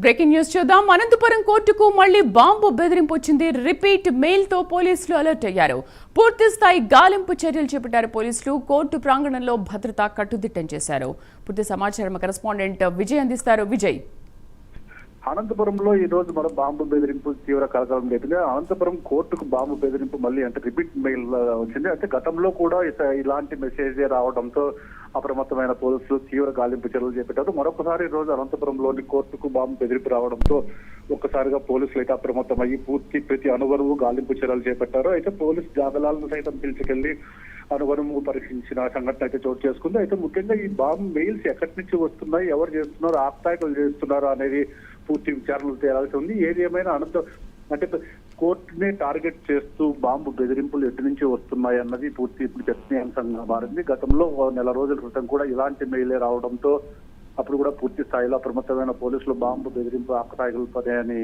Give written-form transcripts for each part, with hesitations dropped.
Breaking news చూద్దాం. అనంతపురం కోర్టుకు మళ్లీ బాంబు బెదిరింపు వచ్చింది. రిపీట్ మెయిల్ తో పోలీసులు అలర్ట్ అయ్యారు. పూర్తి స్థాయి గాలింపు చర్యలు చేపట్టారు పోలీసులు. కోర్టు ప్రాంగణంలో భద్రత కట్టుదిట్టం చేశారు. పూర్తి సమాచారం కరెస్పాండెంట్ విజయ్ అందిస్తారు. విజయ్, అనంతపురంలో ఈ రోజు మనం బాంబు బెదిరింపు తీవ్ర కలకలం లేపింది. అనంతపురం కోర్టుకు బాంబు బెదిరింపు మళ్ళీ అంటే రిపీట్ మెయిల్ వచ్చింది. అంటే గతంలో కూడా ఇలాంటి మెసేజ్ రావడంతో అప్రమత్తమైన పోలీసులు తీవ్ర గాలింపు చర్యలు చేపట్టారు. మరొకసారి ఈ రోజు అనంతపురంలోని కోర్టుకు బాంబు బెదిరింపు రావడంతో ఒక్కసారిగా పోలీసులు అయితే అప్రమత్తమయ్యి ప్రతి అనువరువు గాలింపు చర్యలు చేపట్టారు. అయితే పోలీసు జాబిలాలను సైతం పిలిచుకెళ్లి అనువరువు పరీక్షించిన సంఘటన అయితే చోటు చేసుకుంది. అయితే ముఖ్యంగా ఈ బాంబు మెయిల్స్ ఎక్కడి నుంచి వస్తున్నాయి, ఎవరు చేస్తున్నారు, ఆప్తాయకులు చేస్తున్నారు అనేది పూర్తి విచారణలు తేలాల్సి ఉంది. ఏది ఏమైనా అంటే కోర్టునే టార్గెట్ చేస్తూ బాంబు బెదిరింపులు ఎటు నుంచి వస్తున్నాయి అన్నది పూర్తి చర్చనీయాంశంగా మారింది. గతంలో నెల రోజుల క్రితం కూడా ఇలాంటి మెయిలే రావడంతో అప్పుడు కూడా పూర్తి స్థాయిలో అప్రమత్తమైన పోలీసులు బాంబు బెదిరింపు ఆకతాయిల పని అని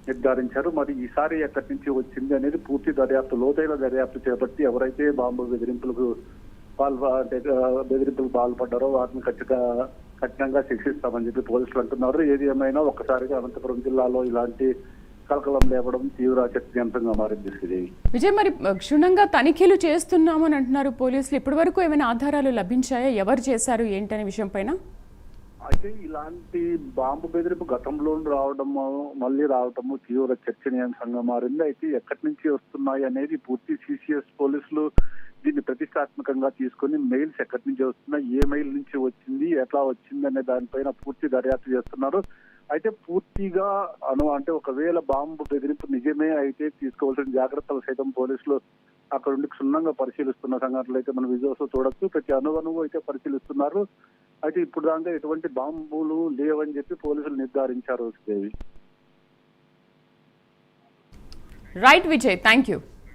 నిర్ధారించారు. మరి ఈసారి ఎక్కడి నుంచి వచ్చింది అనేది పూర్తి దర్యాప్తు, లోతైన దర్యాప్తు చేపట్టి ఎవరైతే బాంబు బెదిరింపులకు పాల్పడ్డారో వారిని కఠినంగా శిక్షిస్తామని చెప్పి పోలీసులు అంటున్నారు. ఏది ఏమైనా ఒక్కసారిగా అనంతపురం జిల్లాలో ఇలాంటి కలకలం లేవడం తీవ్ర చర్చనీయాంశంగా మారింది. విజయ్, మరి క్షుణ్ణంగా తనిఖీలు చేస్తున్నామని అంటున్నారు పోలీసులు. ఇప్పటి వరకు ఏమైనా ఆధారాలు లభించాయా, ఎవరు చేశారు ఏంటనే విషయం పైన? అయితే ఇలాంటి బాంబు బెదిరింపు గతంలో మళ్ళీ రావటము తీవ్ర చర్చనీయాంశంగా మారింది. అయితే ఎక్కడి నుంచి వస్తున్నాయి అనేది పూర్తి సిసిఎస్ పోలీసులు దీన్ని ప్రతిష్టాత్మకంగా తీసుకుని మెయిల్స్ ఎక్కడి నుంచి వస్తున్నాయి, ఏ మెయిల్ నుంచి వచ్చింది, ఎట్లా వచ్చింది అనే దానిపైన పూర్తి దర్యాప్తు చేస్తున్నారు. అయితే పూర్తిగా అంటే ఒకవేళ బాంబు బెదిరింపు నిజమే అయితే తీసుకోవాల్సిన జాగ్రత్తలు సైతం పోలీసులు అక్కడ నుండి క్షుణ్ణంగా పరిశీలిస్తున్న సంఘటనలు అయితే మనం విజువల్స్ చూడొచ్చు. ప్రతి అనువనువు అయితే పరిశీలిస్తున్నారు. అయితే ఇప్పుడు దాకా ఎటువంటి బాంబులు లేవని చెప్పి పోలీసులు నిర్ధారించారు. Right Vijay, thank you.